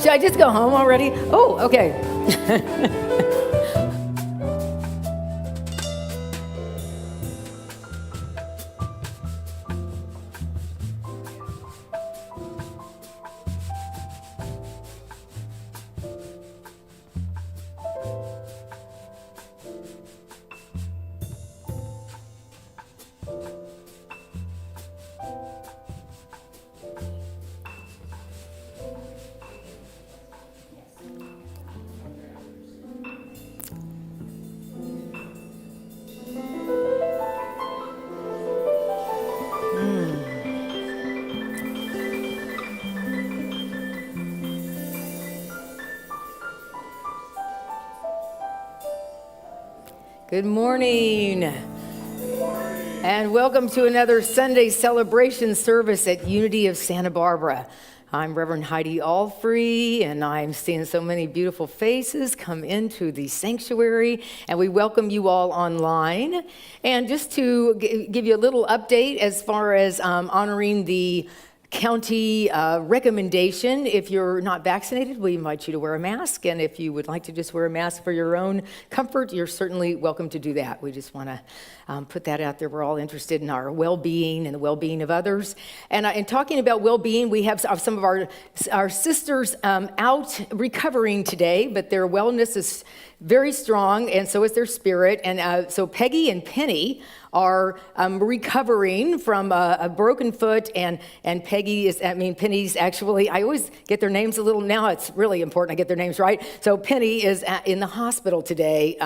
Should I just go home already? Oh, okay. Good morning. And welcome to another Sunday celebration service at Unity of Santa Barbara. I'm Reverend Heidi Allfree, and I'm seeing so many beautiful faces come into the sanctuary, and we welcome you all online. And just to give you a little update as far as honoring the county recommendation, if you're not vaccinated, we invite you to wear a mask, and if you would like to just wear a mask for your own comfort, you're certainly welcome to do that. We just want to put that out there. We're all interested in our well-being and the well-being of others. And in talking about well-being, we have some of our sisters out recovering today, but their wellness is very strong, and so is their spirit. And so Peggy and Penny are recovering from a broken foot, and Penny's actually, I always get their names a little, now it's really important I get their names right. So Penny is in the hospital today,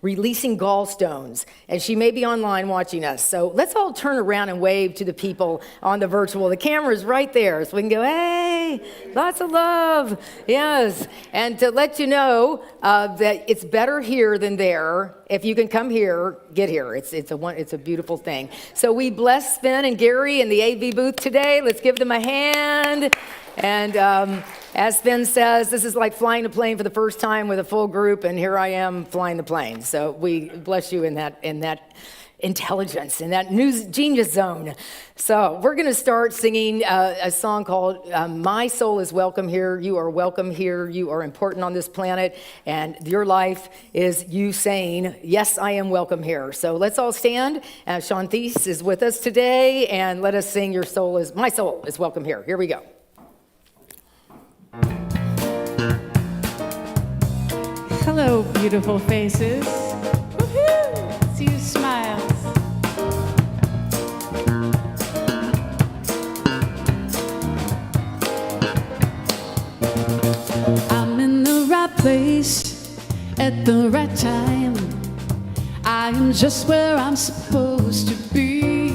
releasing gallstones, and she may be online watching us. So let's all turn around and wave to the people on the virtual. The camera's right there, so we can go, hey, lots of love, yes. And to let you know that it's better here than there. If you can come here, get here. It's a beautiful thing. So we bless Sven and Gary in the AV booth today. Let's give them a hand. And as Sven says, this is like flying a plane for the first time with a full group, and here I am flying the plane. So we bless you in that intelligence, in that new genius zone. So we're going to start singing a song called My Soul is Welcome Here. You are welcome here. You are important on this planet, and your life is you saying, yes, I am welcome here. So let's all stand. Sean Thies is with us today, and let us sing My Soul is Welcome Here. Here we go. Hello, beautiful faces. Woohoo! See you smiles. I'm in the right place at the right time. I am just where I'm supposed to be.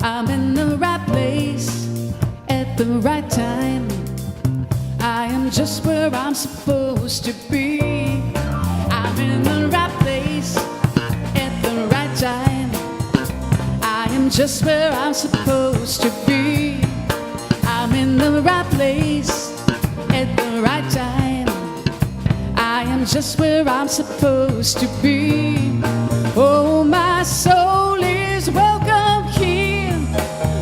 I'm in the right place at the right time. I am just where I'm supposed to be. I'm in the right place at the right time. I am just where I'm supposed to be. I'm in the right place at the right time. I am just where I'm supposed to be. Oh, my soul is welcome here.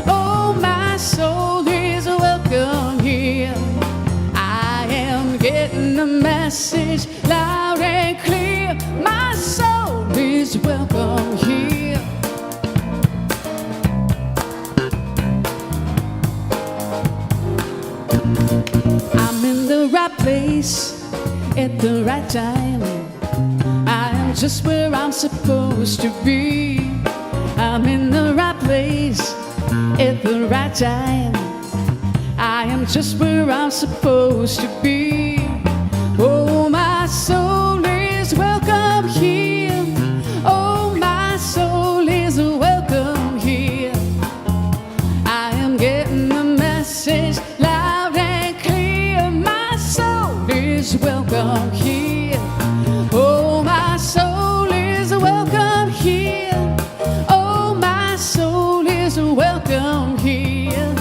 Oh, my soul is welcome here. Getting the message loud and clear. My soul is welcome here. I'm in the right place at the right time. I am just where I'm supposed to be. I'm in the right place at the right time. I am just where I'm supposed to be. Oh, my soul is welcome here. Oh, my soul is welcome here. I am getting the message loud and clear. My soul is welcome here. Oh, my soul is welcome here. Oh, my soul is welcome here.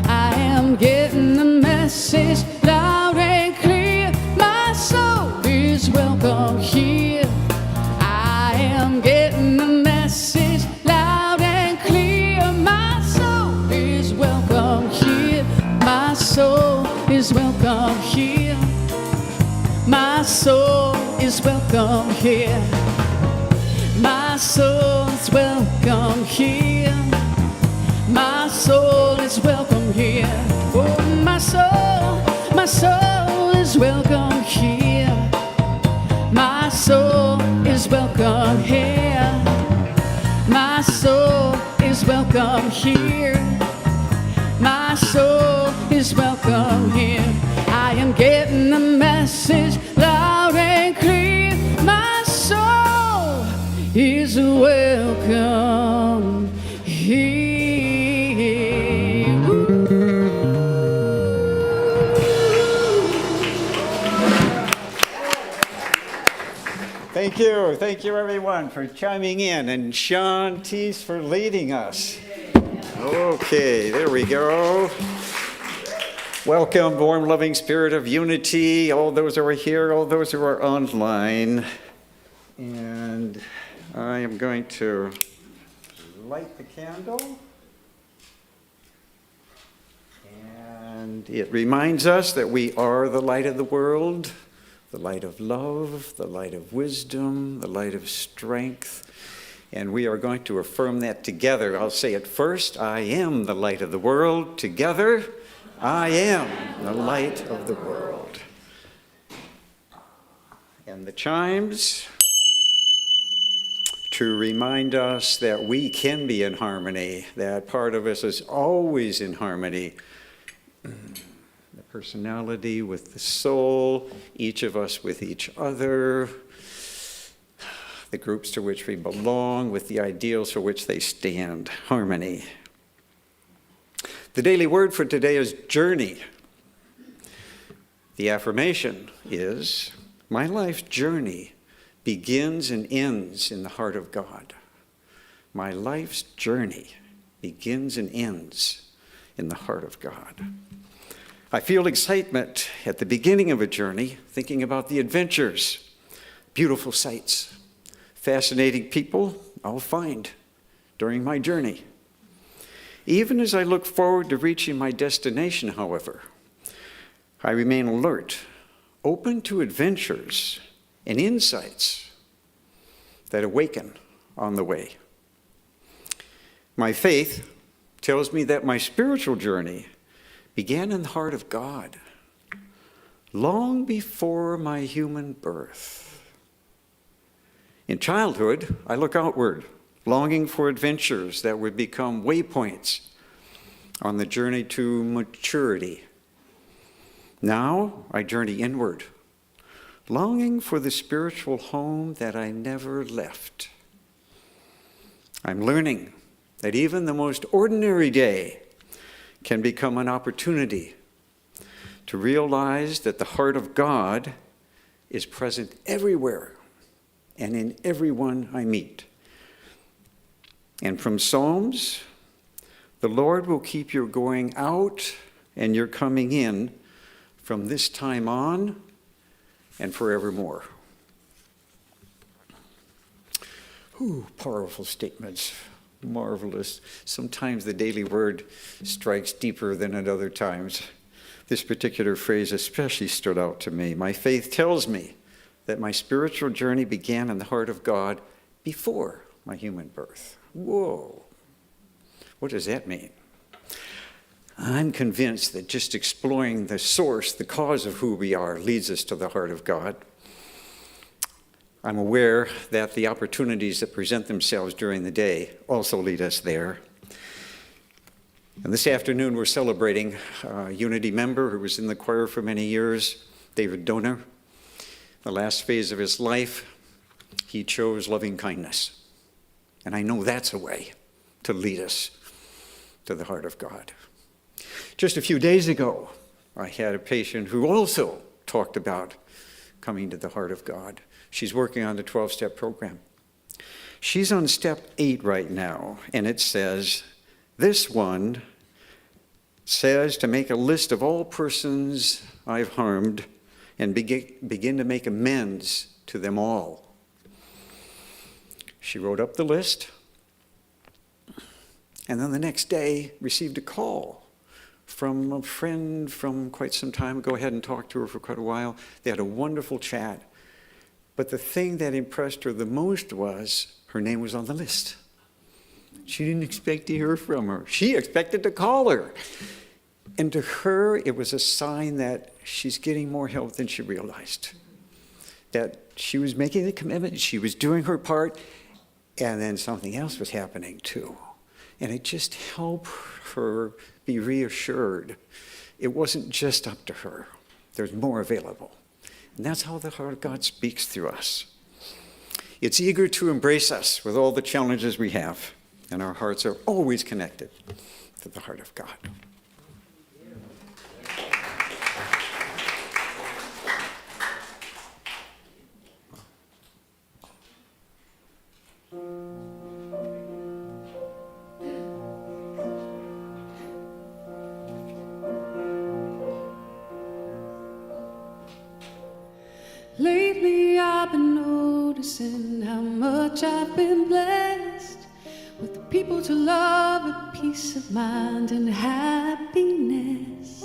I am getting the message loud and clear. My soul is welcome here. I am getting the message loud and clear. My soul is welcome here. My soul is welcome here. My soul is welcome here. My soul is welcome here. My soul is welcome here. Oh, my soul is welcome here. My soul is welcome here. My soul is welcome here. My soul is welcome here. I am getting the message loud and clear. My soul is welcome here. Thank you. Thank you, everyone, for chiming in, and Sean Teese for leading us. Okay, there we go. Welcome, warm, loving spirit of unity, all those who are here, all those who are online. And I am going to light the candle. And it reminds us that we are the light of the world, the light of love, the light of wisdom, the light of strength. And we are going to affirm that together. I'll say it first. I am the light of the world. Together, I am the light of the world. And the chimes to remind us that we can be in harmony, that part of us is always in harmony. The personality with the soul, each of us with each other, the groups to which we belong, with the ideals for which they stand, harmony. The daily word for today is journey. The affirmation is, my life's journey begins and ends in the heart of God. My life's journey begins and ends in the heart of God. I feel excitement at the beginning of a journey, thinking about the adventures, beautiful sights, fascinating people I'll find during my journey. Even as I look forward to reaching my destination, however, I remain alert, open to adventures and insights that awaken on the way. My faith tells me that my spiritual journey began in the heart of God, long before my human birth. In childhood, I look outward, longing for adventures that would become waypoints on the journey to maturity. Now, I journey inward, longing for the spiritual home that I never left. I'm learning that even the most ordinary day can become an opportunity to realize that the heart of God is present everywhere and in everyone I meet. And from Psalms, the Lord will keep your going out and your coming in from this time on and forevermore. Ooh, powerful statements, marvelous. Sometimes the daily word strikes deeper than at other times. This particular phrase especially stood out to me. My faith tells me that my spiritual journey began in the heart of God before my human birth. Whoa. What does that mean? I'm convinced that just exploring the source, the cause of who we are, leads us to the heart of God. I'm aware that the opportunities that present themselves during the day also lead us there. And this afternoon we're celebrating a Unity member who was in the choir for many years, David Donor. The last phase of his life, he chose loving kindness. And I know that's a way to lead us to the heart of God. Just a few days ago, I had a patient who also talked about coming to the heart of God. She's working on the 12-step program. She's on step 8 right now, and it says, this one says to make a list of all persons I've harmed and begin to make amends to them all. She wrote up the list, and then the next day received a call from a friend from quite some time ago. I hadn't talked to her for quite a while. They had a wonderful chat. But the thing that impressed her the most was her name was on the list. She didn't expect to hear from her. She expected to call her. And to her, it was a sign that she's getting more help than she realized. That she was making the commitment, she was doing her part, and then something else was happening too. And it just helped her be reassured. It wasn't just up to her. There's more available. And that's how the heart of God speaks through us. It's eager to embrace us with all the challenges we have, and our hearts are always connected to the heart of God. noticing how much I've been blessed with the people to love, a peace of mind and happiness.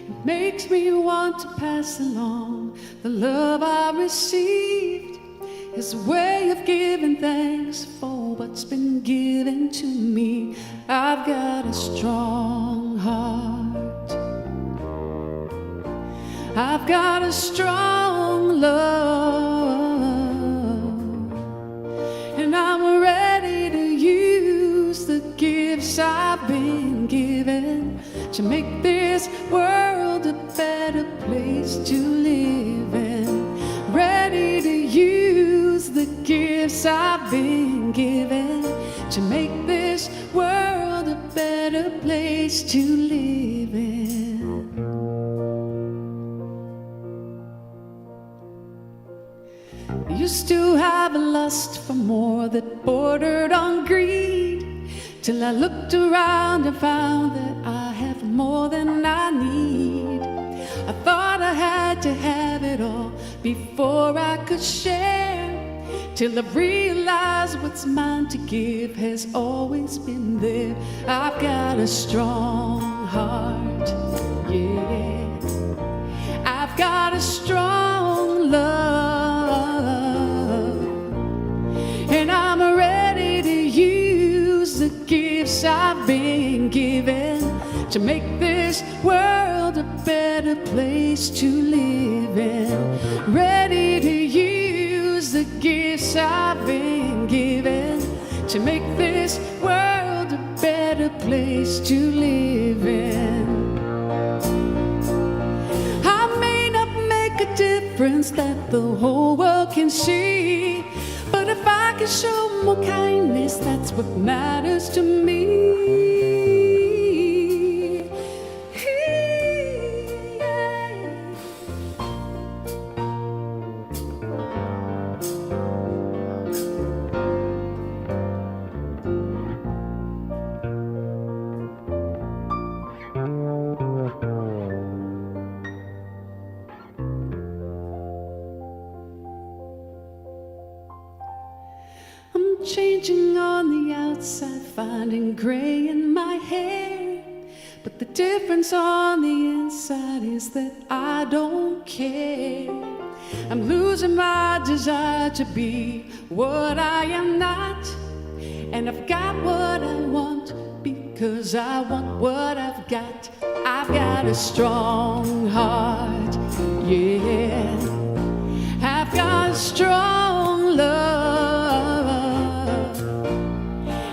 It makes me want to pass along the love I received. It's a way of giving thanks for what's been given to me. I've got a strong heart. I've got a strong love, and I'm ready to use the gifts I've been given to make this world a better place to live in. Ready to use the gifts I've been given to make this world a better place to live in. I used to have a lust for more that bordered on greed, till I looked around and found that I have more than I need. I thought I had to have it all before I could share, till I realized what's mine to give has always been there. I've got a strong heart, yeah. I've got a strong love, and I'm ready to use the gifts I've been given to make this world a better place to live in. Ready to use the gifts I've been given to make this world a better place to live in. I may not make a difference that the whole world can see, but if I can show more kindness, that's what matters to me. I'm changing on the outside, finding gray in my hair, but the difference on the inside is that I don't care. I'm losing my desire to be what I am not, and I've got what I want because I want what I've got. I've got a strong heart, yeah. I've got a strong love,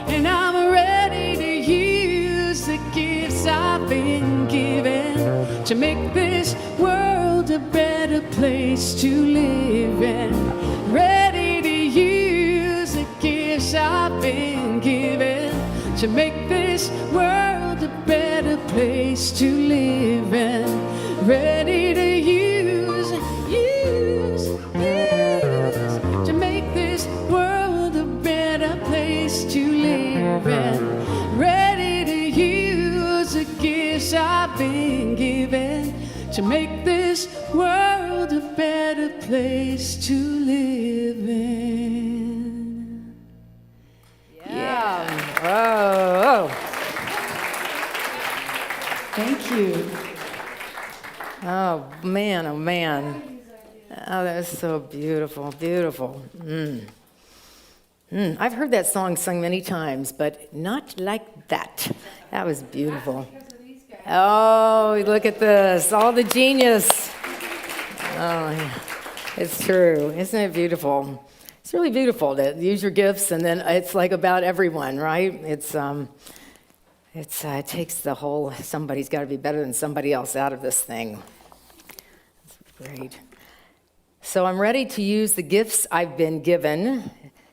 and I'm ready to use the gifts I've been given to make this world a better place to live in. Ready to use the gifts I've been given to make this world a better place to live in. Ready to use to make this world a better place to live in. Ready to use the gifts I've been given to make this world a better place to live in. Yeah. Whoa. Thank you. Oh, man, oh, man. Oh, that was so beautiful, beautiful. I've heard that song sung many times, but not like that. That was beautiful. Oh, look at this, all the genius. Oh, yeah. It's true. Isn't it beautiful? It's really beautiful to use your gifts, and then it's like about everyone, right? It takes the whole somebody's got to be better than somebody else out of this thing. It's great. So I'm ready to use the gifts I've been given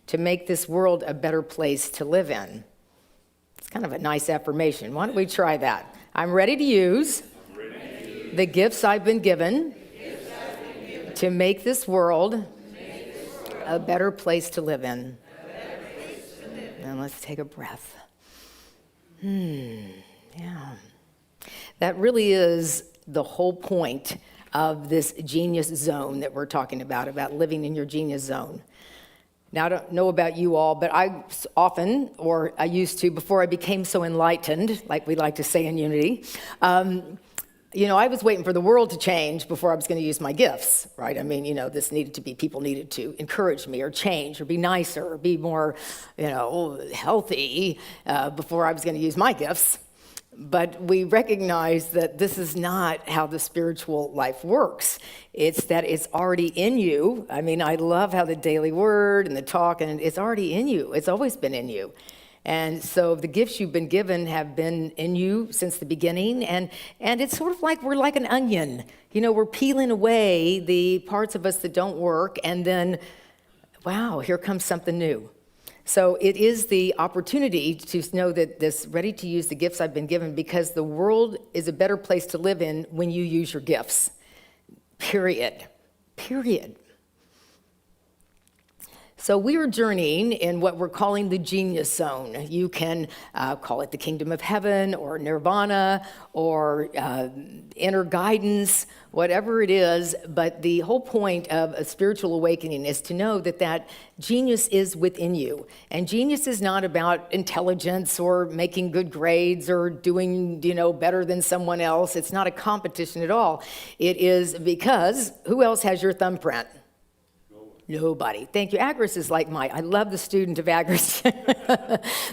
to make this world a better place to live in. It's kind of a nice affirmation. Why don't we try that? I'm ready to use the gifts I've been given to make this world a better place to live in. And let's take a breath. Yeah. That really is the whole point of this genius zone that we're talking about living in your genius zone. Now, I don't know about you all, but I often, or I used to, before I became so enlightened, like we like to say in Unity, I was waiting for the world to change before I was going to use my gifts, right? I mean, this needed to be, people needed to encourage me or change or be nicer or be more, healthy before I was going to use my gifts. But we recognize that this is not how the spiritual life works. It's that it's already in you. I mean, I love how the daily word and the talk, and it's already in you. It's always been in you. And so the gifts you've been given have been in you since the beginning. And it's sort of like we're like an onion. We're peeling away the parts of us that don't work. And then, wow, here comes something new. So it is the opportunity to know that this ready to use the gifts I've been given, because the world is a better place to live in when you use your gifts. Period. So we are journeying in what we're calling the genius zone. You can call it the kingdom of heaven or nirvana or inner guidance, whatever it is. But the whole point of a spiritual awakening is to know that genius is within you. And genius is not about intelligence or making good grades or doing, better than someone else. It's not a competition at all. It is because who else has your thumbprint? Nobody. Thank you. Agris is like I love the student of Agris.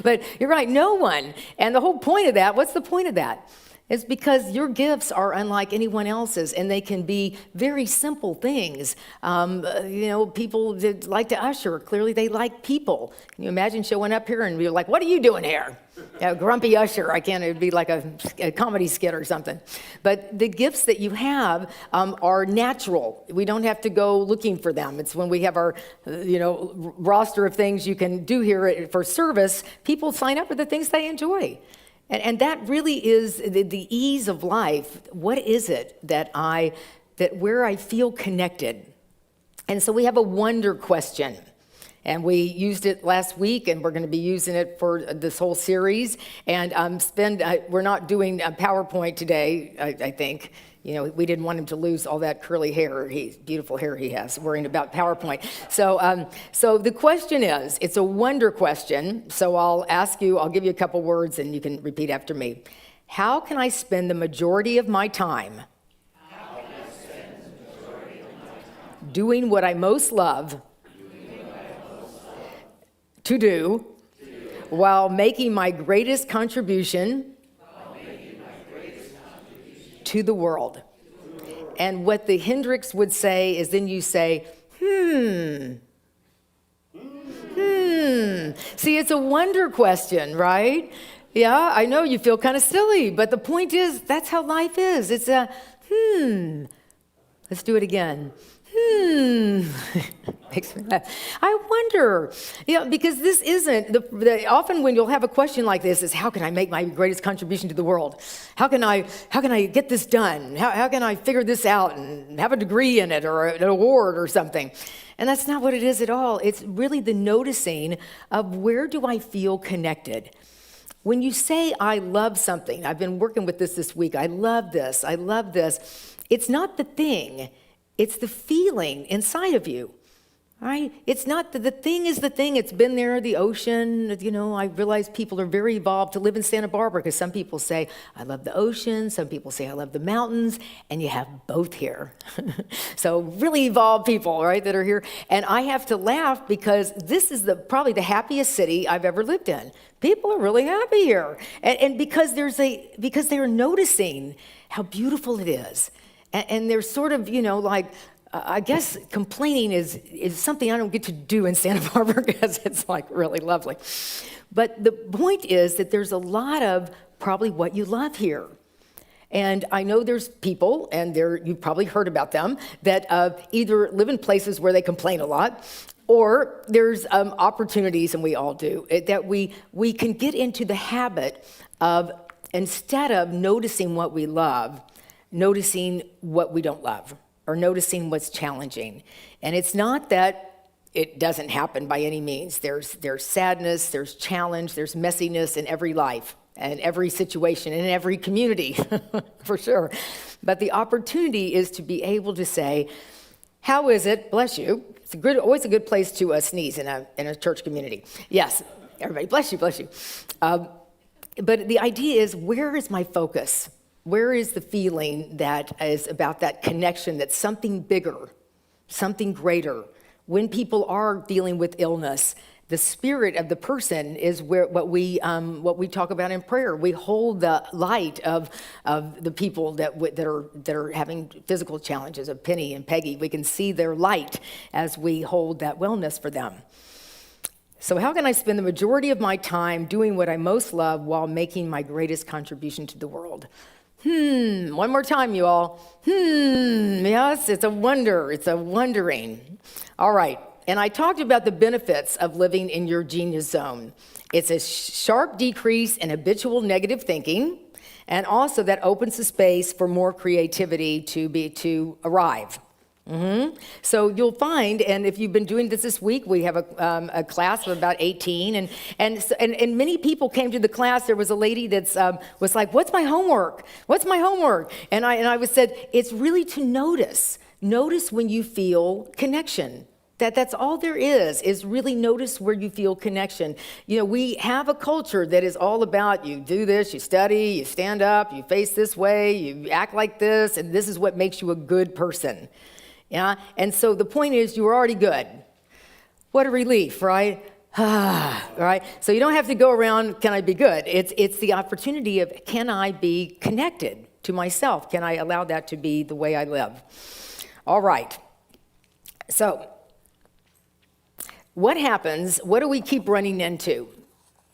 But you're right, no one. And the whole point of that, what's the point of that? It's because your gifts are unlike anyone else's, and they can be very simple things. People that like to usher, clearly they like people. Can you imagine showing up here and be like, what are you doing here? Grumpy usher, it'd be like a comedy skit or something. But the gifts that you have are natural. We don't have to go looking for them. It's when we have our, roster of things you can do here for service, people sign up for the things they enjoy. And that really is the ease of life. What is it that where I feel connected? And so we have a wonder question. And we used it last week, and we're going to be using it for this whole series. And we're not doing a PowerPoint today, I think. We didn't want him to lose all that curly hair, beautiful hair he has, worrying about PowerPoint. So the question is, it's a wonder question. So I'll give you a couple words, and you can repeat after me. How can I spend the majority of my time doing what I most love to do while making my greatest contribution to the world? And what the Hendricks would say is then you say, See, it's a wonder question, right? Yeah, I know you feel kind of silly, but the point is that's how life is. It's a Let's do it again. Makes me laugh. I wonder, because this isn't, often when you'll have a question like this is, how can I make my greatest contribution to the world? How can I get this done? How can I figure this out and have a degree in it or an award or something? And that's not what it is at all. It's really the noticing of where do I feel connected? When you say, I love something, I've been working with this week, I love this, it's not the thing. It's the feeling inside of you, right? It's not the thing is the thing. It's been there, the ocean. I realize people are very evolved to live in Santa Barbara because some people say, I love the ocean. Some people say, I love the mountains. And you have both here. So really evolved people, right, that are here. And I have to laugh because this is probably the happiest city I've ever lived in. People are really happy here. And because they're noticing how beautiful it is. And they're sort of, I guess complaining is something I don't get to do in Santa Barbara because it's really lovely. But the point is that there's a lot of probably what you love here. And I know there's people, and you've probably heard about them, that either live in places where they complain a lot, or there's opportunities, and we all do, that we can get into the habit of, instead of noticing what we love, noticing what we don't love or noticing what's challenging. And it's not that it doesn't happen by any means. There's sadness, there's challenge, there's messiness in every life and every situation and in every community, for sure. But the opportunity is to be able to say, how is it, bless you, always a good place to sneeze in a church community. Yes, everybody, bless you, bless you. But the idea is, where is my focus? Where is the feeling that is about that connection, that's something bigger, something greater? When people are dealing with illness, the spirit of the person is what we talk about in prayer. We hold the light of the people that are having physical challenges, of Penny and Peggy. We can see their light as we hold that wellness for them. So how can I spend the majority of my time doing what I most love while making my greatest contribution to the world? One more time, you all. Yes, it's a wonder. It's a wondering. All right. And I talked about the benefits of living in your genius zone. It's a sharp decrease in habitual negative thinking, and also that opens the space for more creativity to arrive. So you'll find, and if you've been doing this week, we have a class of about 18, and many people came to the class. There was a lady that was like, "What's my homework? What's my homework?" And I said, it's really to notice when you feel connection. That's all there is really notice where you feel connection. You know, we have a culture that is all about you do this, you study, you stand up, you face this way, you act like this, and this is what makes you a good person. Yeah, and so the point is, you were already good. What a relief, right? Right? So you don't have to go around, can I be good? It's the opportunity of, can I be connected to myself? Can I allow that to be the way I live? All right. So what happens? What do we keep running into?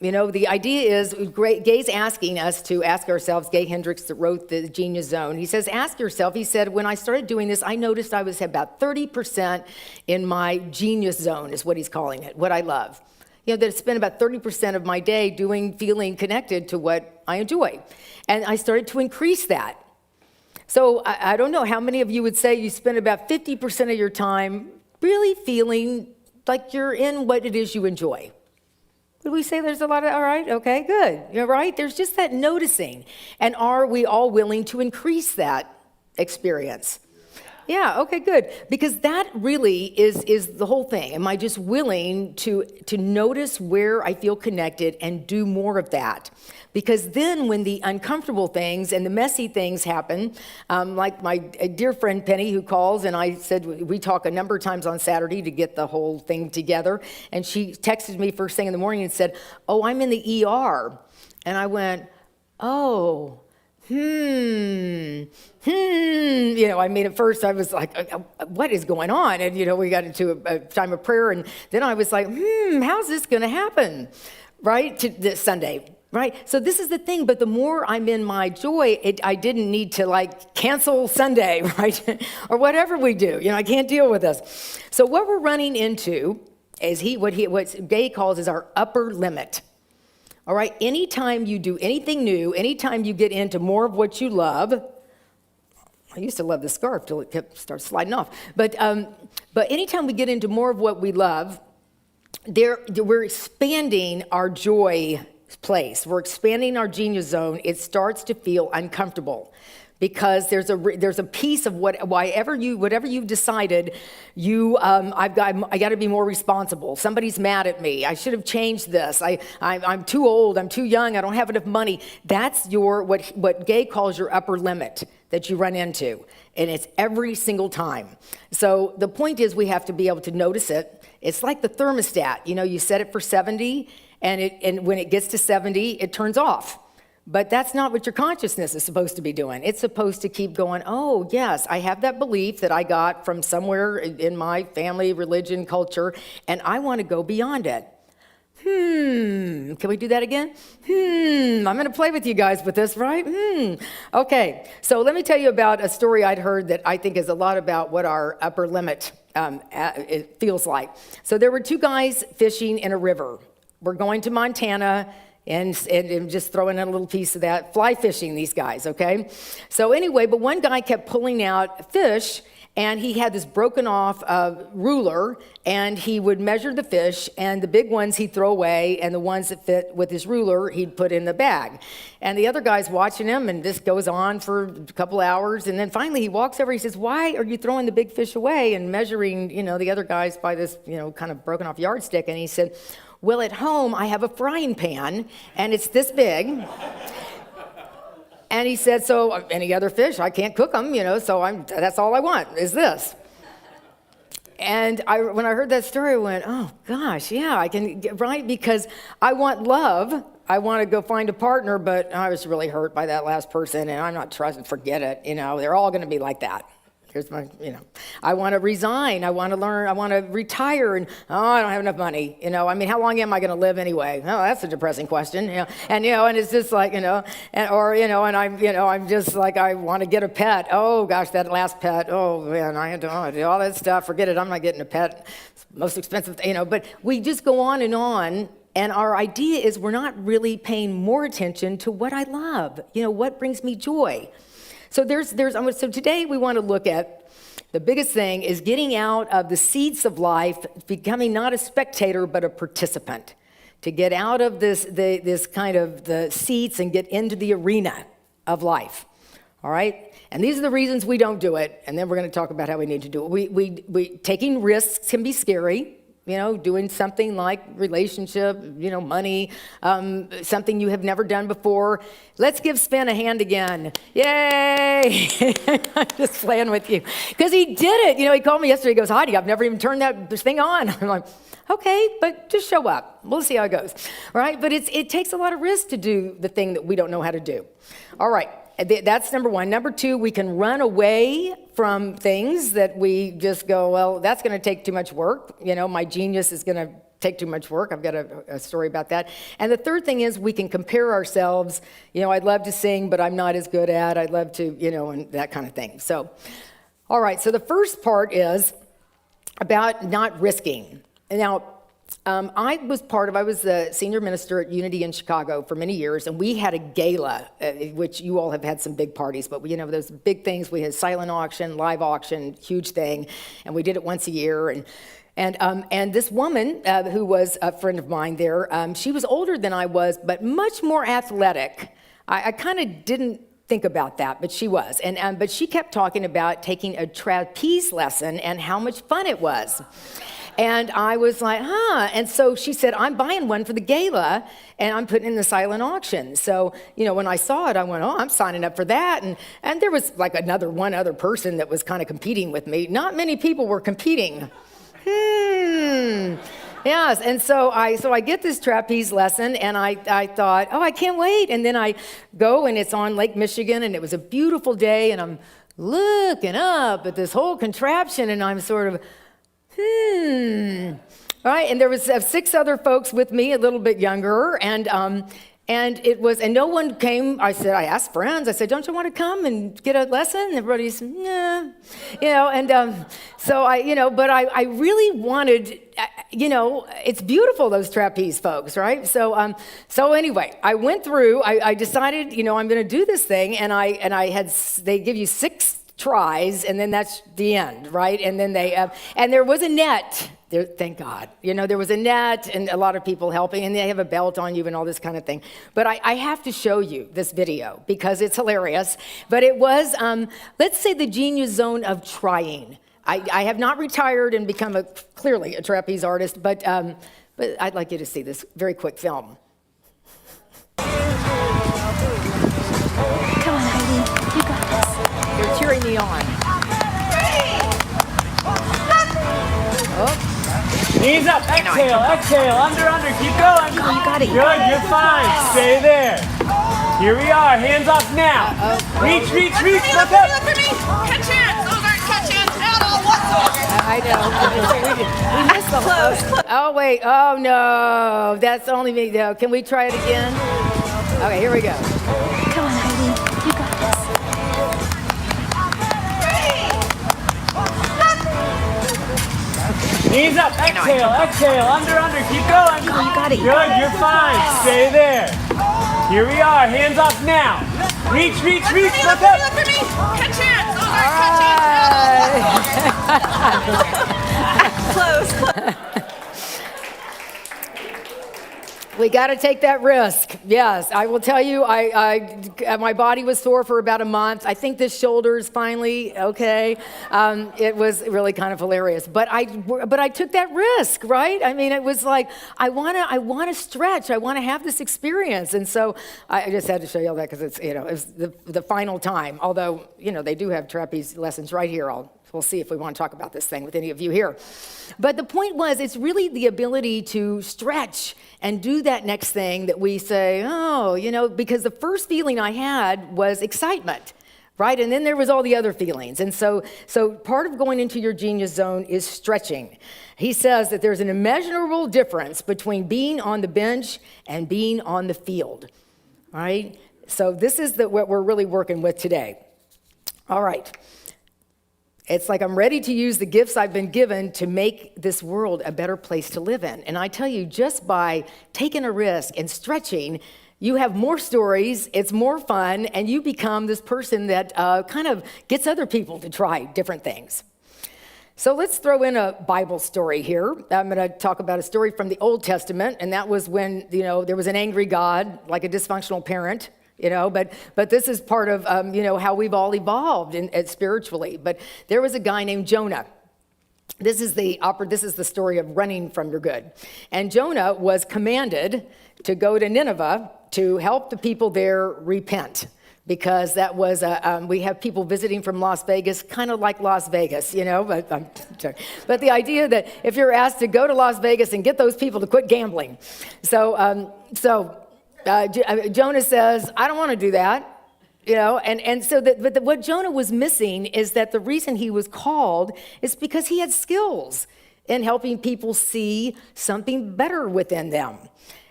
You know, the idea is, Gay's asking us to ask ourselves, Gay Hendricks that wrote The Genius Zone, he says, ask yourself, he said, when I started doing this, I noticed I was about 30% in my genius zone, is what he's calling it, what I love. You know, that I spend about 30% of my day feeling connected to what I enjoy. And I started to increase that. So I don't know how many of you would say you spend about 50% of your time really feeling like you're in what it is you enjoy. Would we say there's a lot of, all right, okay, good. You're right. There's just that noticing. And are we all willing to increase that experience? Yeah, okay, good. Because that really is the whole thing. Am I just willing to notice where I feel connected and do more of that? Because then when the uncomfortable things and the messy things happen, like my dear friend Penny who calls, and I said, we talk a number of times on Saturday to get the whole thing together, and she texted me first thing in the morning and said, "Oh, I'm in the ER." And I went, "Oh, you know, I mean, at first I was like, what is going on? And, you know, we got into a time of prayer, and then I was like, how's this going to happen, right, to this Sunday? Right? So this is the thing, but the more I'm in my joy, I didn't need to like cancel Sunday, right? Or whatever we do. You know, I can't deal with this. So what we're running into is what Gay calls is our upper limit. All right? Anytime you do anything new, anytime you get into more of what you love, I used to love the scarf till it started sliding off. But anytime we get into more of what we love, we're expanding our joy place. We're expanding our genius zone. It starts to feel uncomfortable because there's a piece of whatever you've decided, I got to be more responsible. Somebody's mad at me. I should have changed this. I'm too old. I'm too young. I don't have enough money. That's what Gay calls your upper limit that you run into, and it's every single time. So the point is, we have to be able to notice it. It's like the thermostat. You know, you set it for 70. And when it gets to 70, it turns off. But that's not what your consciousness is supposed to be doing. It's supposed to keep going, oh, yes, I have that belief that I got from somewhere in my family, religion, culture, and I want to go beyond it. Can we do that again? I'm going to play with you guys with this, right? Okay, so let me tell you about a story I'd heard that I think is a lot about what our upper limit it feels like. So there were two guys fishing in a river. We're going to Montana and just throwing in a little piece of that, fly fishing, these guys, okay? So anyway, but one guy kept pulling out fish, And he had this broken off ruler, and he would measure the fish, and the big ones he'd throw away, and the ones that fit with his ruler, he'd put in the bag. And the other guy's watching him, and this goes on for a couple hours, and then finally he walks over, he says, why are you throwing the big fish away and measuring, the other guys by this, kind of broken off yardstick? And he said, well, at home I have a frying pan, and it's this big. And he said, so any other fish, I can't cook them, so that's all I want is this. And when I heard that story, I went, oh gosh, yeah, I can get right, because I want love. I want to go find a partner, but I was really hurt by that last person, and I'm not trusting, forget it, they're all going to be like that. Here's my, I want to resign. I want to learn. I want to retire. And, I don't have enough money. How long am I going to live anyway? Oh, that's a depressing question. And it's just like, and I'm just like, I want to get a pet. Oh, gosh, that last pet. Oh, man, I had to do all that stuff. Forget it. I'm not getting a pet. It's the most expensive thing, but we just go on. And our idea is we're not really paying more attention to what I love. What brings me joy. So so today we want to look at the biggest thing is getting out of the seats of life, becoming not a spectator but a participant. To get out of this kind of the seats and get into the arena of life. All right? And these are the reasons we don't do it, and then we're going to talk about how we need to do it. We taking risks can be scary. Doing something like relationship, money, something you have never done before. Let's give Sven a hand again. Yay! I'm just playing with you. Because he did it. He called me yesterday. He goes, Heidi, I've never even turned this thing on. I'm like, okay, but just show up. We'll see how it goes. All right? But it takes a lot of risk to do the thing that we don't know how to do. All right. That's number one. Number two, we can run away from things that we just go, well, that's going to take too much work. My genius is going to take too much work. I've got a story about that. And the third thing is we can compare ourselves. I'd love to sing, but I'm not as good at. I'd love to, and that kind of thing. So, all right. So the first part is about not risking. Now, I was the senior minister at Unity in Chicago for many years, and we had a gala, which you all have had some big parties, but those big things. We had silent auction, live auction, huge thing, and we did it once a year. And this woman who was a friend of mine there, she was older than I was, but much more athletic. I kind of didn't think about that, but she was. But she kept talking about taking a trapeze lesson and how much fun it was. And I was like, And so she said, I'm buying one for the gala, and I'm putting in the silent auction. So, when I saw it, I went, I'm signing up for that. And there was like one other person that was kind of competing with me. Not many people were competing. Yes, and so I get this trapeze lesson, and I thought, I can't wait. And then I go, and it's on Lake Michigan, and it was a beautiful day, and I'm looking up at this whole contraption, and I'm sort of, All right, and there was 6 other folks with me, a little bit younger, and no one came. I asked friends, I said, don't you want to come and get a lesson? And everybody's, yeah, so but I really wanted, it's beautiful, those trapeze folks, right? So anyway, I went through, I decided, I'm going to do this thing, and they give you 6 tries, and then that's the end, right? And then and there was a net there, thank God. There was a net and a lot of people helping, and they have a belt on you and all this kind of thing. But I have to show you this video because it's hilarious. But it was, let's say, the genius zone of trying. I have not retired and become clearly a trapeze artist, but I'd like you to see this very quick film. Come on, Heidi. You got this. They're cheering me on. Oh. Knees up, exhale, under, keep going. Oh, you got it. Good, you're fine. Stay there. Here we are, hands off now. Reach, look up. Look for me. Catch hands. Those aren't catch hands at all whatsoever. I know. We missed the close. Oh, wait. Oh, no. That's only me, though. Can we try it again? Okay, here we go. Come on, Heidi. You got this. Knees up, exhale, under, keep going. Oh, you got it. Good, you're fine. Stay there. Here we are, hands off now. Reach, Look for reach, me, look look for me, up. look for me. Catch hands. Those aren't catch hands. Close. We got to take that risk. Yes, I will tell you, my body was sore for about a month. I think this shoulder is finally okay. It was really kind of hilarious, but I took that risk, right? I mean, it was like I want to stretch. I want to have this experience, and so I just had to show you all that because it's the final time. Although they do have trapeze lessons right here. We'll see if we want to talk about this thing with any of you here. But the point was, it's really the ability to stretch and do that next thing that we say, because the first feeling I had was excitement, right? And then there was all the other feelings. And so part of going into your genius zone is stretching. He says that there's an immeasurable difference between being on the bench and being on the field, right? So this is what we're really working with today. All right. It's like I'm ready to use the gifts I've been given to make this world a better place to live in. And I tell you, just by taking a risk and stretching, you have more stories, it's more fun, and you become this person that kind of gets other people to try different things. So let's throw in a Bible story here. I'm going to talk about a story from the Old Testament, and that was when, there was an angry God, like a dysfunctional parent. But this is part of, how we've all evolved spiritually. But there was a guy named Jonah. This is the story of running from your good. And Jonah was commanded to go to Nineveh to help the people there repent. Because that was, we have people visiting from Las Vegas, kind of like Las Vegas, but I'm sorry. But the idea that if you're asked to go to Las Vegas and get those people to quit gambling. Jonah says, I don't want to do that, but what Jonah was missing is that the reason he was called is because he had skills in helping people see something better within them.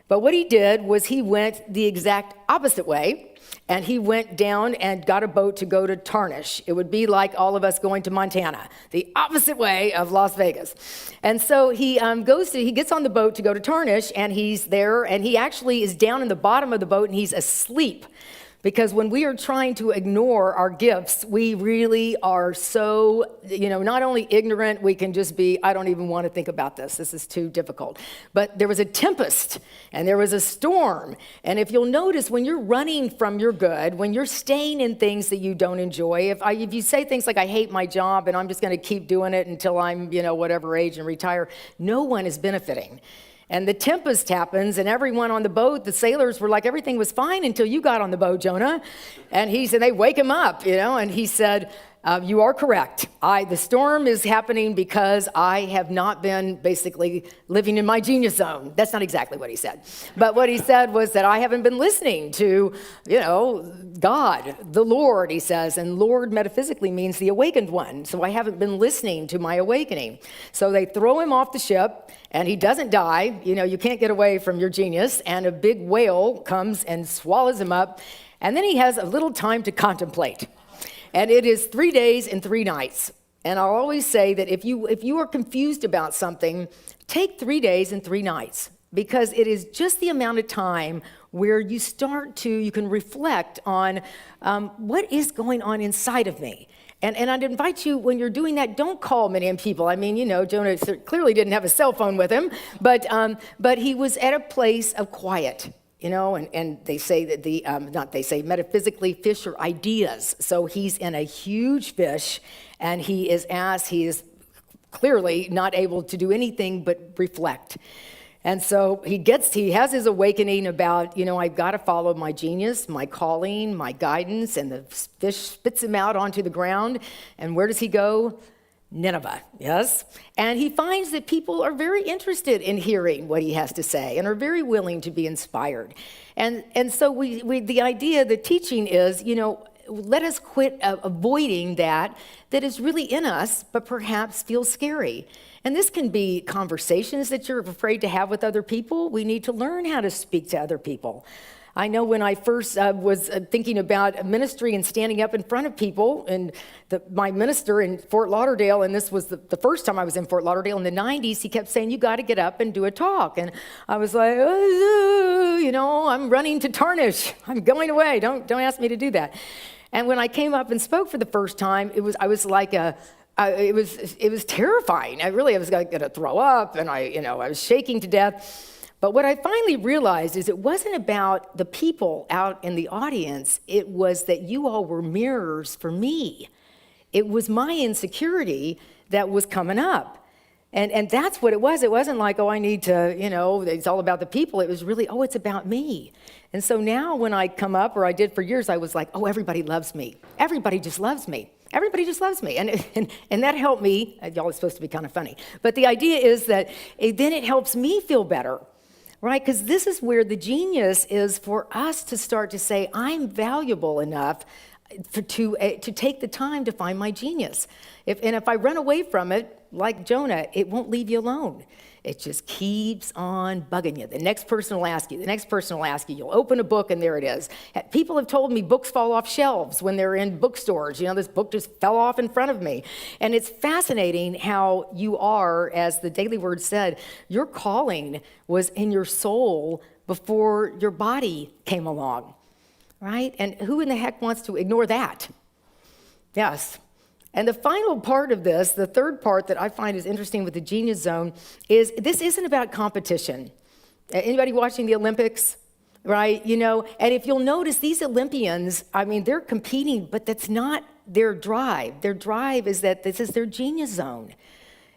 But what he did was he went the exact opposite way, and he went down and got a boat to go to Tarshish. It would be like all of us going to Montana, the opposite way of Las Vegas. And so he gets on the boat to go to Tarshish, and he's there, and he actually is down in the bottom of the boat, and he's asleep. Because when we are trying to ignore our gifts, we really are so, not only ignorant, we can just be, I don't even want to think about this. This is too difficult. But there was a tempest and there was a storm. And if you'll notice, when you're running from your good, when you're staying in things that you don't enjoy, if you say things like, I hate my job and I'm just going to keep doing it until I'm, whatever age and retire, no one is benefiting. And the tempest happens, and everyone on the boat, the sailors were like, everything was fine until you got on the boat, Jonah. And they wake him up, and he said, you are correct. The storm is happening because I have not been basically living in my genius zone. That's not exactly what he said. But what he said was that I haven't been listening to, God, the Lord, he says. And Lord metaphysically means the awakened one. So I haven't been listening to my awakening. So they throw him off the ship, and he doesn't die. You can't get away from your genius. And a big whale comes and swallows him up. And then he has a little time to contemplate. And it is 3 days and 3 nights. And I'll always say that if you are confused about something, take 3 days and 3 nights, because it is just the amount of time where you can reflect on what is going on inside of me. And I'd invite you, when you're doing that, don't call many people. I mean, Jonah clearly didn't have a cell phone with him, but he was at a place of quiet. And they say that metaphysically, fish are ideas. So he's in a huge fish, and he is clearly not able to do anything but reflect. And so he has his awakening about, I've got to follow my genius, my calling, my guidance, and the fish spits him out onto the ground. And where does he go? Nineveh, yes? And he finds that people are very interested in hearing what he has to say and are very willing to be inspired. And so the idea, the teaching is, let us quit avoiding that is really in us, but perhaps feels scary. And this can be conversations that you're afraid to have with other people. We need to learn how to speak to other people. I know when I first was thinking about ministry and standing up in front of people, and my minister in Fort Lauderdale, and this was the first time I was in Fort Lauderdale in the 90s, he kept saying, you got to get up and do a talk. And I was like, I'm running to tarnish. I'm going away. Don't ask me to do that. And when I came up and spoke for the first time, it was terrifying. I was going to throw up, and I was shaking to death. But what I finally realized is it wasn't about the people out in the audience. It was that you all were mirrors for me. It was my insecurity that was coming up. And that's what it was. It wasn't like, I need to, it's all about the people. It was really, it's about me. And so now when I come up, or I did for years, I was like, everybody loves me. Everybody just loves me. Everybody just loves me. And that helped me. Y'all are supposed to be kind of funny. But the idea is that then it helps me feel better. Right? Because this is where the genius is for us to start to say, I'm valuable enough to take the time to find my genius. If I run away from it, like Jonah, it won't leave you alone. It just keeps on bugging you. The next person will ask you. The next person will ask you. You'll open a book, and there it is. People have told me books fall off shelves when they're in bookstores. This book just fell off in front of me. And it's fascinating how you are, as the Daily Word said, your calling was in your soul before your body came along, right? And who in the heck wants to ignore that? Yes. And the final part of this, the third part that I find is interesting with the Genius Zone, is this isn't about competition. Anybody watching the Olympics, right? And if you'll notice, these Olympians, they're competing, but that's not their drive. Their drive is that this is their Genius Zone.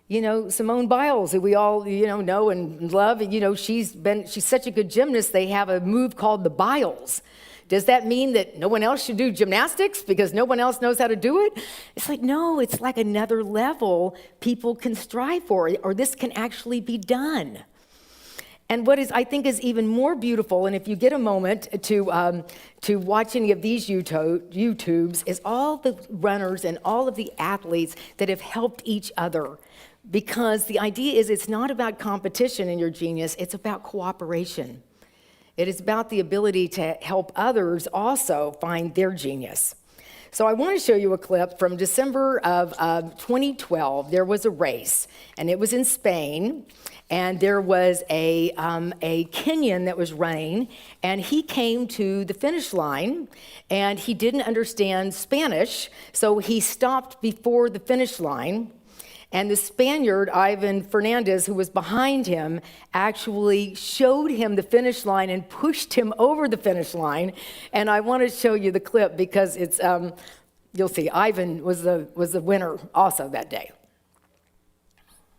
Simone Biles, who we all, know and love, she's such a good gymnast, they have a move called the Biles. Does that mean that no one else should do gymnastics because no one else knows how to do it? It's like, no, it's like another level people can strive for, or this can actually be done. And what I think is even more beautiful, and if you get a moment to watch any of these YouTubes, is all the runners and all of the athletes that have helped each other. Because the idea is it's not about competition in your genius, it's about cooperation. It is about the ability to help others also find their genius. So I want to show you a clip from December of 2012. There was a race, and it was in Spain, and there was a Kenyan that was running, and he came to the finish line, and he didn't understand Spanish, so he stopped before the finish line. And the Spaniard, Ivan Fernandez, who was behind him, actually showed him the finish line and pushed him over the finish line. And I want to show you the clip because it's, you'll see, Ivan was the winner also that day.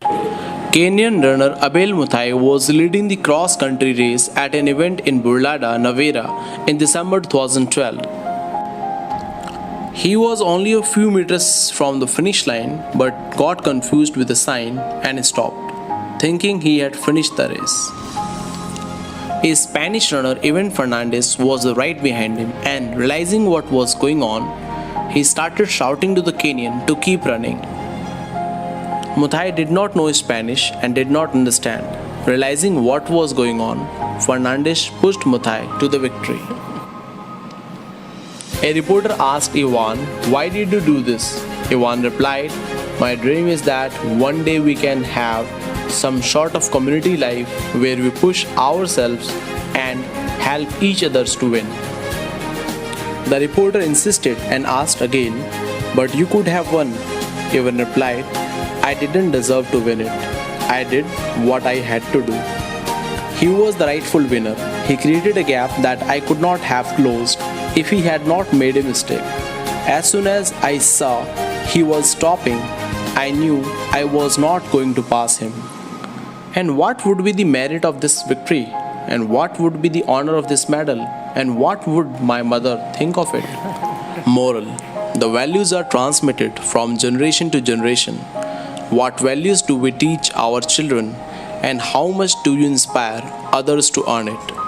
Kenyan runner Abel Muthai was leading the cross-country race at an event in Burlada, Navarra in December 2012. He was only a few meters from the finish line but got confused with the sign and stopped, thinking he had finished the race. A Spanish runner, Ivan Fernandez, was right behind him, and realizing what was going on, he started shouting to the Kenyan to keep running. Muthai did not know Spanish and did not understand. Realizing what was going on, Fernandez pushed Muthai to the victory. A reporter asked Ivan, "Why did you do this?" Ivan replied, "My dream is that one day we can have some sort of community life where we push ourselves and help each other to win." The reporter insisted and asked again, "But you could have won." Ivan replied, "I didn't deserve to win it. I did what I had to do." He was the rightful winner. He created a gap that I could not have closed if he had not made a mistake. As soon as I saw he was stopping, I knew I was not going to pass him. And what would be the merit of this victory? And what would be the honor of this medal? And what would my mother think of it? Moral: the values are transmitted from generation to generation. What values do we teach our children? And how much do you inspire others to earn it?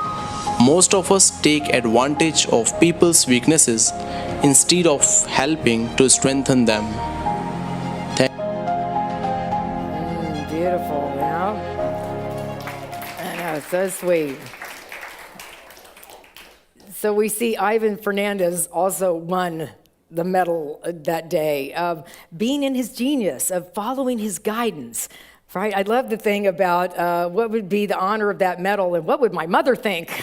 Most of us take advantage of people's weaknesses instead of helping to strengthen them. Beautiful, you know? I know, so sweet. So we see Ivan Fernandez also won the medal that day of being in his genius, of following his guidance. Right? I love the thing about what would be the honor of that medal and what would my mother think?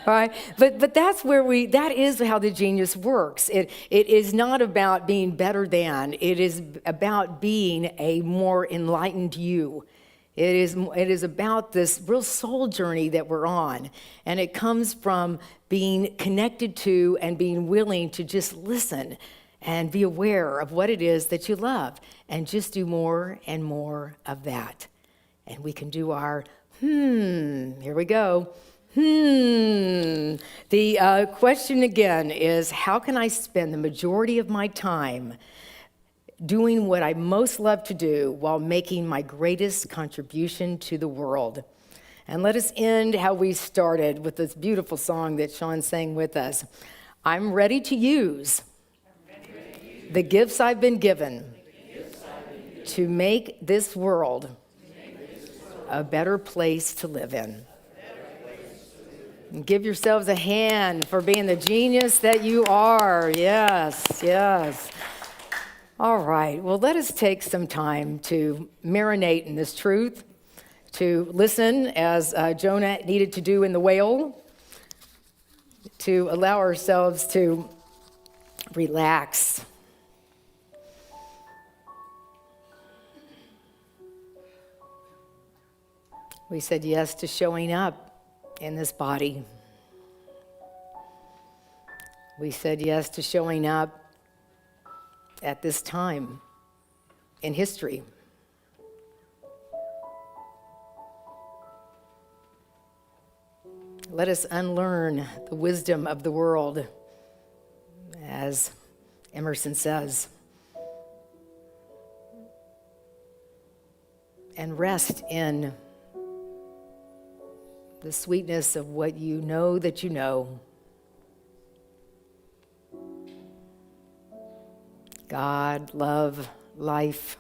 Right? But that is how the genius works. It is not about being better than, it is about being a more enlightened you. It is about this real soul journey that we're on. And it comes from being connected to and being willing to just listen and be aware of what it is that you love and just do more and more of that. And we can do our, here we go. The question again is, how can I spend the majority of my time doing what I most love to do while making my greatest contribution to the world? And let us end how we started with this beautiful song that Sean sang with us. I'm ready to use the gifts I've been given to make this world a better place to live in. And give yourselves a hand for being the genius that you are. Yes, yes. All right, well, let us take some time to marinate in this truth, to listen as Jonah needed to do in the whale, to allow ourselves to relax. We said yes to showing up in this body. We said yes to showing up at this time in history. Let us unlearn the wisdom of the world, as Emerson says, and rest in the sweetness of what you know that you know. God, love, life,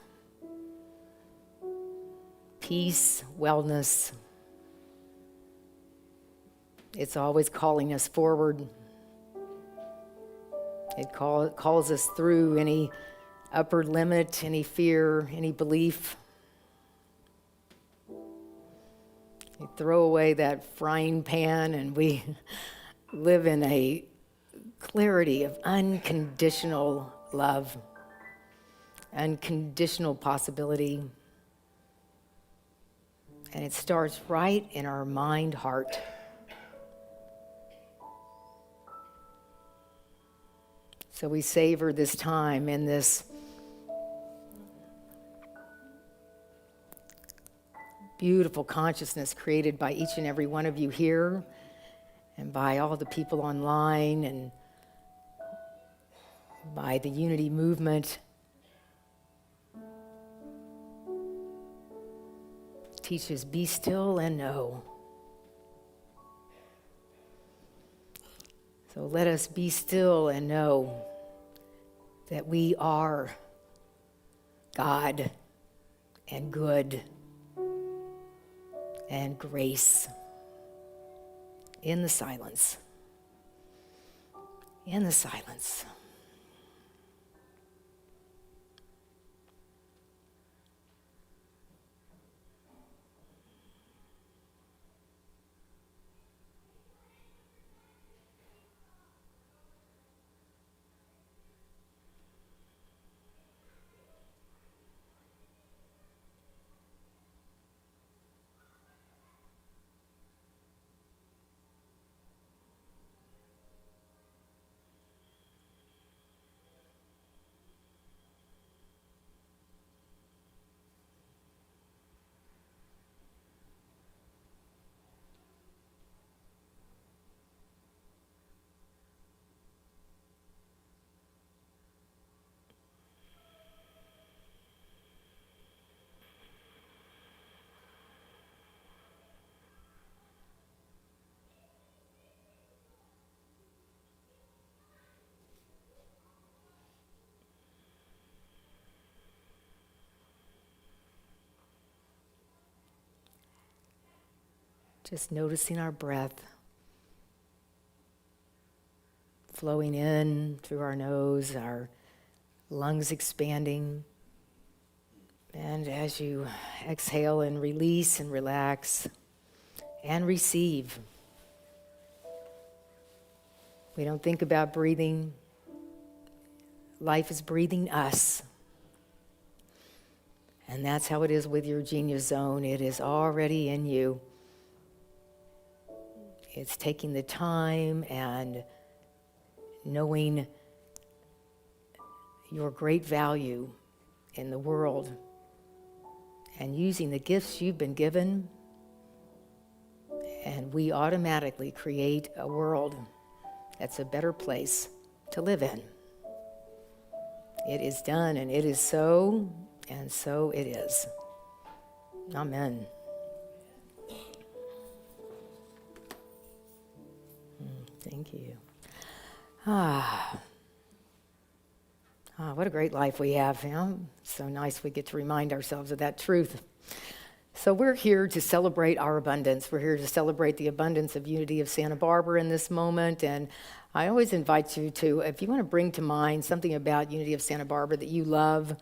peace, wellness. It's always calling us forward. It calls us through any upper limit, any fear, any belief. We throw away that frying pan and we live in a clarity of unconditional love, unconditional possibility. And it starts right in our mind, heart. So we savor this time in this beautiful consciousness created by each and every one of you here and by all the people online and by the unity movement. Teaches be still and know. So let us be still and know that we are God and good and grace in the silence. In the silence. Just noticing our breath. flowing in through our nose, our lungs expanding. And as you exhale and release and relax and receive, we don't think about breathing. Life is breathing us. And that's how it is with your genius zone. It is already in you. It's taking the time and knowing your great value in the world and using the gifts you've been given, and we automatically create a world that's a better place to live in. It is done, and it is so, and so it is. Amen. Thank you. What a great life we have. You know? So nice we get to remind ourselves of that truth. So we're here to celebrate our abundance. We're here to celebrate the abundance of Unity of Santa Barbara in this moment. And I always invite you to, if you want to bring to mind something about Unity of Santa Barbara that you love,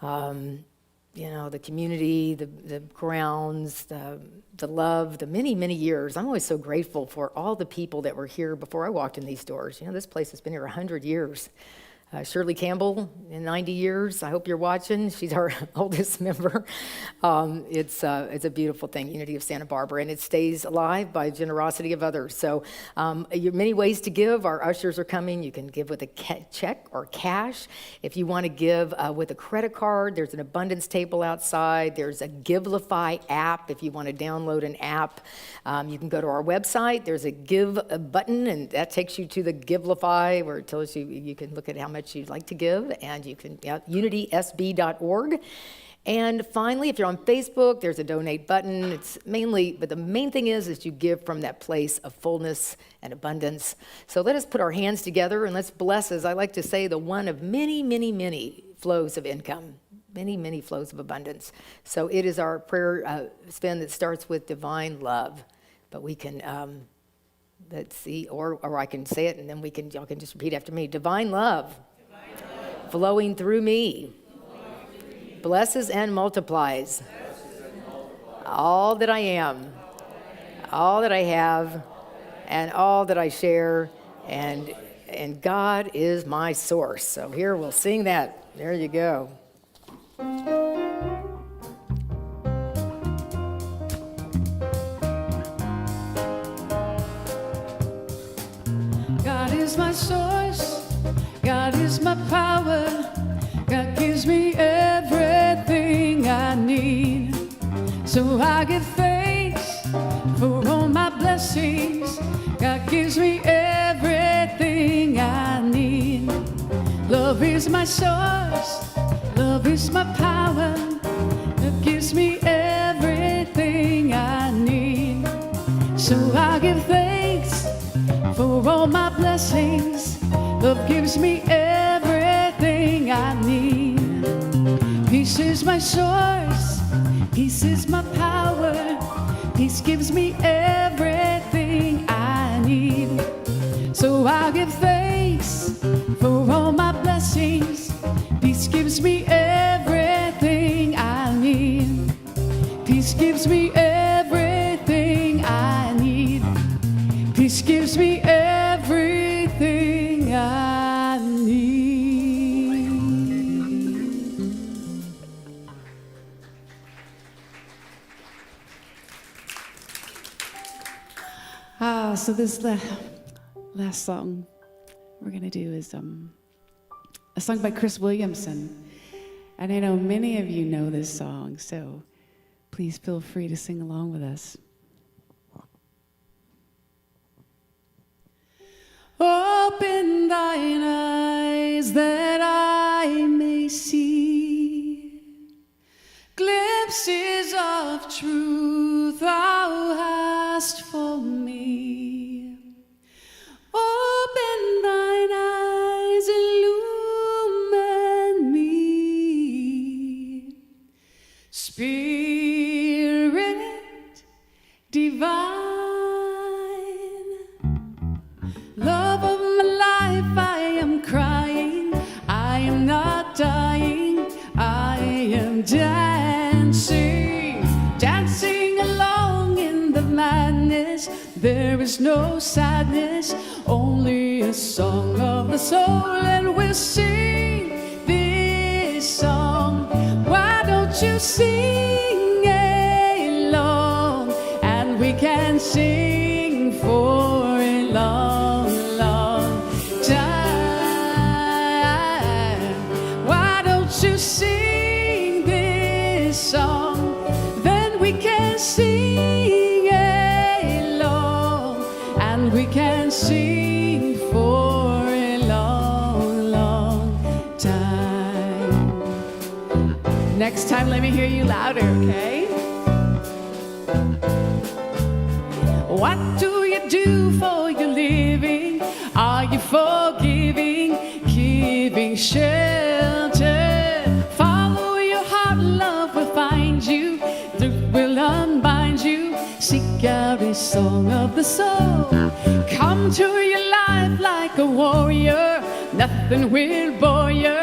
the community, the grounds, the love, the many, many years. I'm always so grateful for all the people that were here before I walked in these doors. You know, this place has been here 100 years. Shirley Campbell, in 90 years. I hope you're watching. She's our oldest member. It's a beautiful thing, Unity of Santa Barbara, and it stays alive by generosity of others. So many ways to give. Our ushers are coming. You can give with a check or cash. If you want to give with a credit card, there's an abundance table outside. There's a Givelify app. If you want to download an app, you can go to our website. There's a give button, and that takes you to the Givelify, where it tells you can look at how much you'd like to give, and you can, unitysb.org. And finally, if you're on Facebook, there's a donate button. But the main thing is you give from that place of fullness and abundance. So let us put our hands together and let's bless, as I like to say, the one of many, many, many flows of income, many, many flows of abundance. So it is our prayer spin that starts with divine love, but we can, let's see, or I can say it and then y'all can just repeat after me. Divine love, flowing through me, blesses and multiplies all that I am, all that I have, and all that I share, and God is my source. So here we'll sing that. There you go. God is my source, God is my power, God gives me everything I need. So I give thanks for all my blessings, God gives me everything I need. Love is my source, love is my power, God gives me everything I need. So I give thanks for all my blessings, love gives me everything I need. Peace is my source, peace is my power, peace gives me everything I need. So I give thanks for all my blessings, peace gives me everything I need. Peace gives me everything I need. Peace gives me everything I need. So this last song we're gonna do is a song by Chris Williamson, and I know many of you know this song, so please feel free to sing along with us. Open thine eyes that I may see glimpses of truth thou hast for me. Open thine eyes, illumine me. Spirit divine, love of my life, madness, there is no sadness, only a song of the soul, and we'll sing this song. Why don't you sing along, and we can sing for a long, long time. Why don't you sing this song, then we can sing along, and we can sing for a long, long time. Next time, let me hear you louder, okay? What do you do for your living? Are you forgiving, giving shelter? Follow your heart, love will find you, truth will unbind you. Seek out a song of the soul. Come to your life like a warrior, nothing will bore you.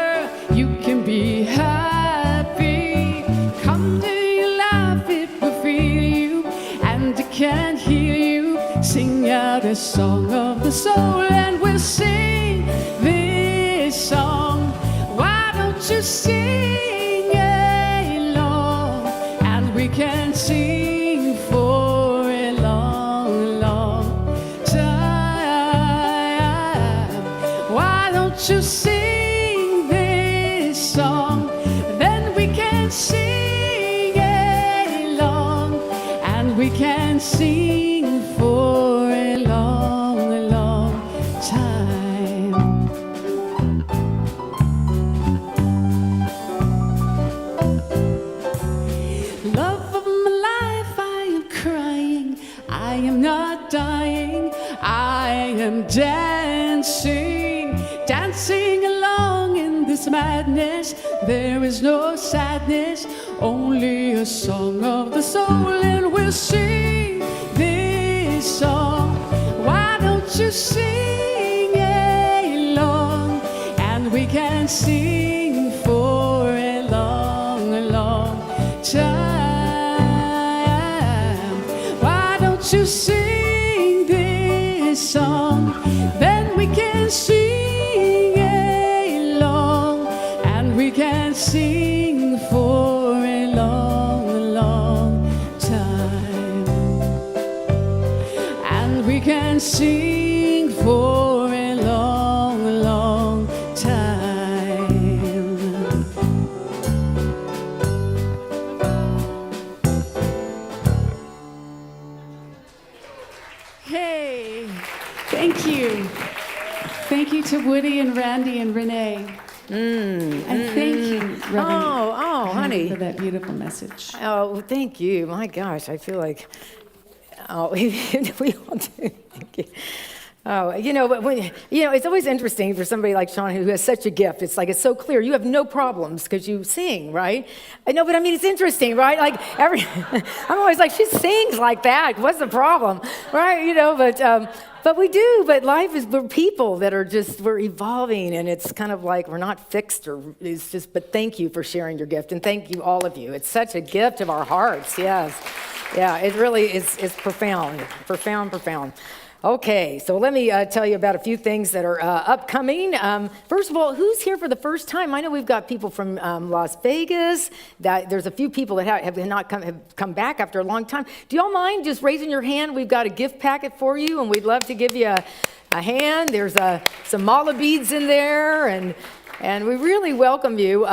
You can be happy. Come to your life, it will feel you, and it can heal you. Sing out a song of the soul, and we'll sing this song. Why don't you sing along, and we can sing for a long, long time. Why don't you sing this song, then we can sing along, and we can sing for a long, long time. Love of my life, I am crying, I am not dying, I am dancing, dancing along in this madness. There is no sadness, only a song of the soul, and we'll sing this song. Why don't you sing along, and we can sing for a long, long time. Why don't you sing this song, then we can sing along, and we can sing for a long, long time. And we can sing for a long, long time. Hey, thank you. Thank you to Woody and Randy and Renee. And thank you, Reverend Oh, honey. for that beautiful message. Oh, thank you. My gosh, I feel like, we all do. Thank you. Oh, it's always interesting for somebody like Sean who has such a gift. It's like, it's so clear. You have no problems because you sing, right? I know, but I mean, it's interesting, right? Like I'm always like, she sings like that. What's the problem, right? But we do. But life is, we're people that are we're evolving, and it's kind of like we're not fixed, but thank you for sharing your gift, and thank you, all of you. It's such a gift of our hearts, yes. Yeah, it really is profound. Okay, so let me tell you about a few things that are upcoming. First of all, who's here for the first time? I know we've got people from Las Vegas. There's a few people that have come back after a long time. Do y'all mind just raising your hand? We've got a gift packet for you, and we'd love to give you a hand. There's some mala beads in there, and we really welcome you.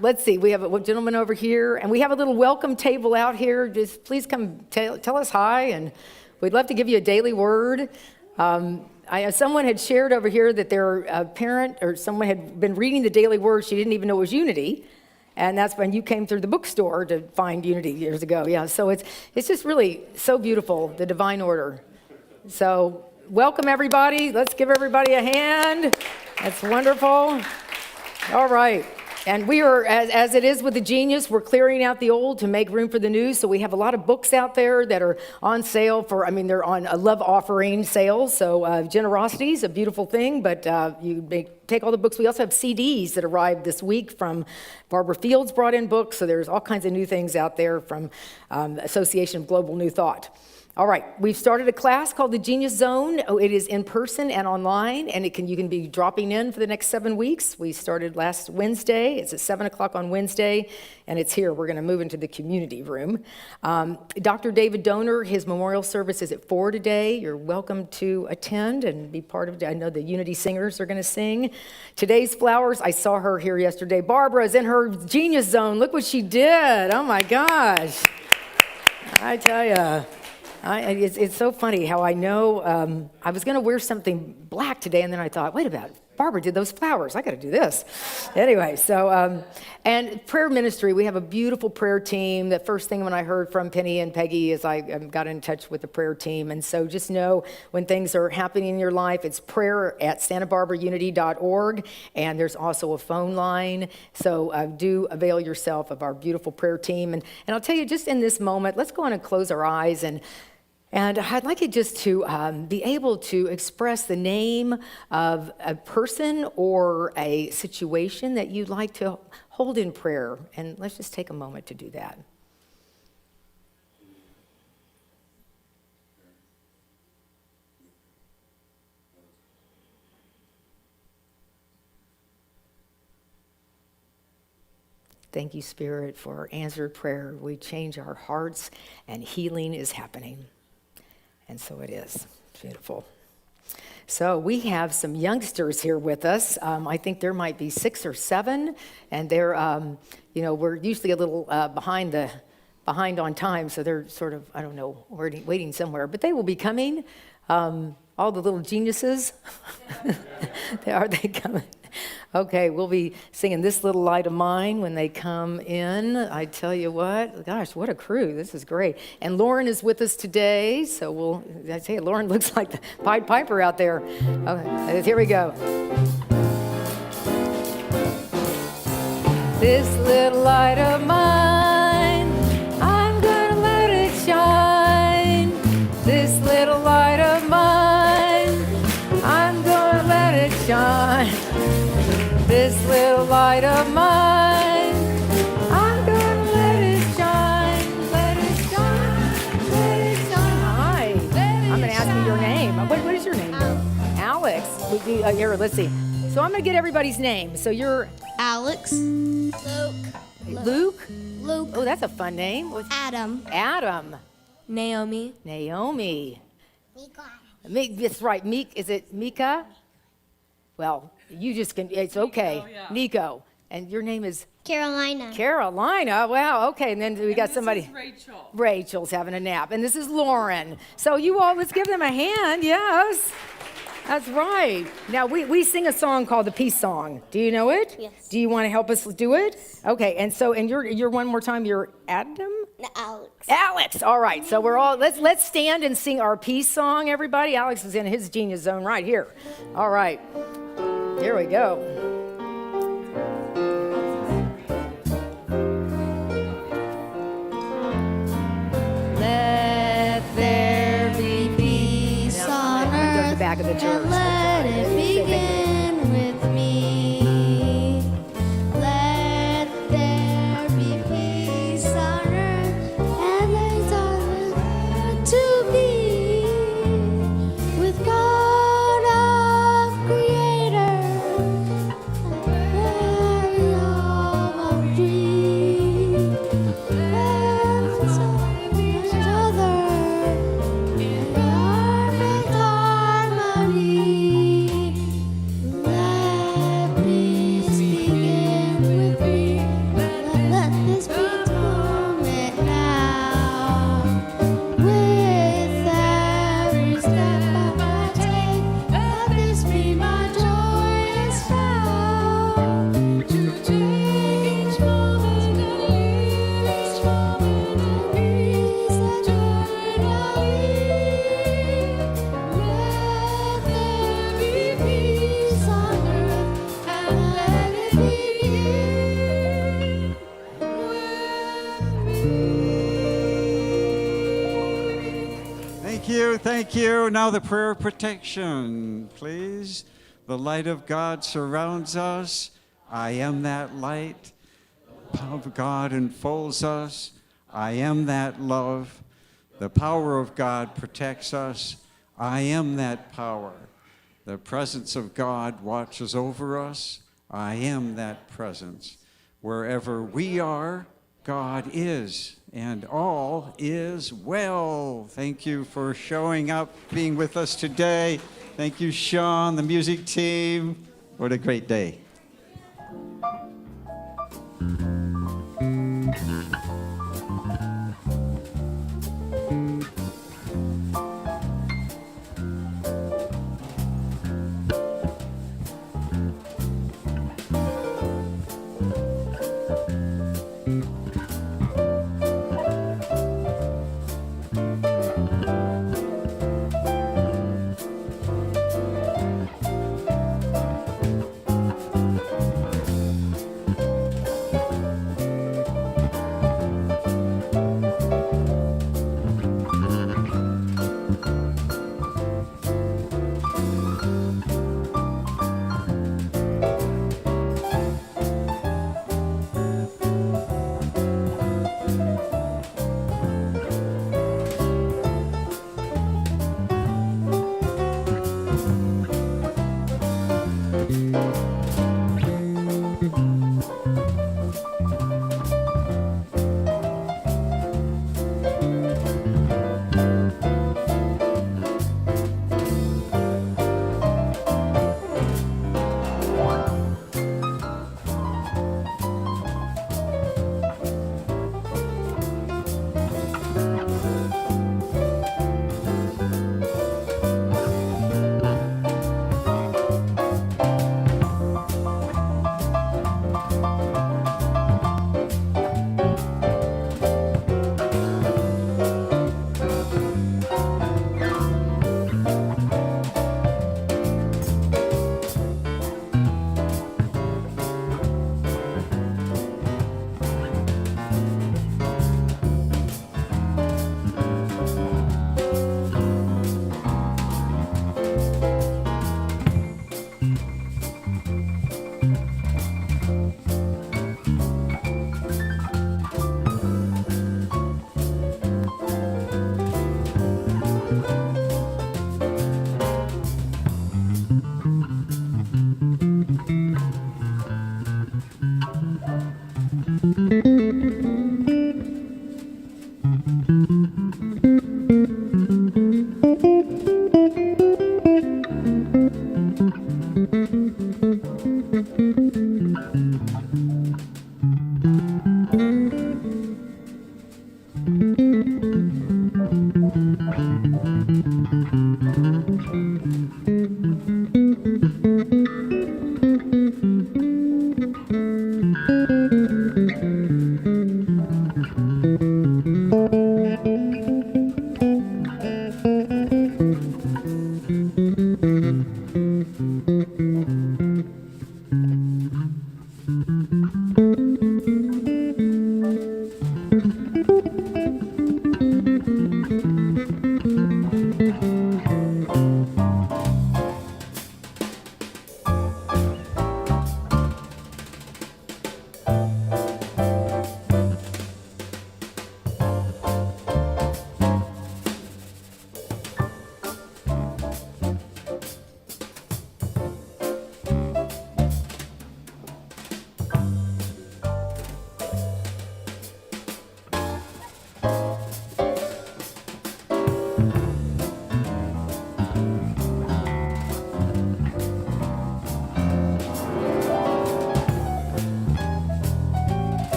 Let's see, we have a gentleman over here, and we have a little welcome table out here. Just please come tell us hi, and we'd love to give you a daily word. Someone had shared over here that their parent or someone had been reading the daily word. She didn't even know it was Unity. And that's when you came through the bookstore to find Unity years ago. Yeah, so it's just really so beautiful, the divine order. So welcome, everybody. Let's give everybody a hand. That's wonderful. All right. And we are, as it is with the Genius, we're clearing out the old to make room for the new. So we have a lot of books out there that are on sale they're on a love offering sale. So generosity is a beautiful thing, but you may take all the books. We also have CDs that arrived this week from Barbara Fields brought in books. So there's all kinds of new things out there from Association of Global New Thought. All right, we've started a class called the Genius Zone. Oh, it is in person and online, and you can be dropping in for the next 7 weeks. We started last Wednesday. It's at 7 o'clock on Wednesday, and it's here. We're going to move into the community room. Dr. David Donor, his memorial service is at 4 today. You're welcome to attend and be part of it. I know the Unity Singers are going to sing. Today's flowers, I saw her here yesterday. Barbara is in her Genius Zone. Look what she did. Oh, my gosh. I tell you. It's so funny how I know I was going to wear something black today, and then I thought, wait a minute, Barbara did those flowers. I got to do this. Anyway, so, and prayer ministry, we have a beautiful prayer team. The first thing when I heard from Penny and Peggy is I got in touch with the prayer team. And so just know when things are happening in your life, it's prayer at SantaBarbaraUnity.org. And there's also a phone line. So do avail yourself of our beautiful prayer team. And I'll tell you, just in this moment, let's go on and close our eyes. And I'd like it just to be able to express the name of a person or a situation that you'd like to hold in prayer. And let's just take a moment to do that. Thank you, Spirit, for answered prayer. We change our hearts and healing is happening. And so it is. Beautiful. So we have some youngsters here with us. I think there might be 6 or 7, and they're, we're usually a little behind on time, so they're sort of, I don't know, waiting somewhere. But they will be coming. All the little geniuses. They coming? Okay, we'll be singing This Little Light of Mine when they come in. I tell you what, gosh, what a crew. This is great. And Lauren is with us today, so I tell you, Lauren looks like the Pied Piper out there. Okay, here we go. This little light of mine, I'm gonna let it shine. This little light of mine, I'm gonna let it shine. This little light of mine, I'm gonna let it shine, let it shine, let it shine. Hi, I'm gonna ask you your name. What is your name? Alex. Here, let's see. So I'm gonna get everybody's name. So you're Alex. Luke? Oh, that's a fun name. Adam. Adam. Naomi. That's right. Is it Mika? Well, you just can, it's okay. Nico, yeah. Nico. And your name is? Carolina. Carolina. Wow, okay. And then we got somebody. This is Rachel. Rachel's having a nap. And this is Lauren. So you all, let's give them a hand. Yes. That's right. Now, we sing a song called the Peace Song. Do you know it? Yes. Do you want to help us do it? Okay. And so, and you're one more time, you're Adam? Alex. Alex. All right. So we're all, let's stand and sing our peace song, everybody. Alex is in his Genius Zone right here. All right. Here we go. Let there be peace on Go to the earth, back of the church. and let it begin with me. Let there be peace on earth, and let our to be with God our Creator, and love of dream, and so each other in perfect harmony. Let peace begin with me. Let this be the moment now. With every step I take, let this be my joyous vow. To take each moment and live each moment in peace and joy now. Let there be peace on earth, and let it begin with me. Thank you. Now the prayer of protection, please. The light of God surrounds us. I am that light. The power of God enfolds us. I am that love. The power of God protects us. I am that power. The presence of God watches over us. I am that presence. Wherever we are, God is, and all is well. Thank you for showing up, being with us today. Thank you, Sean, the music team. What a great day.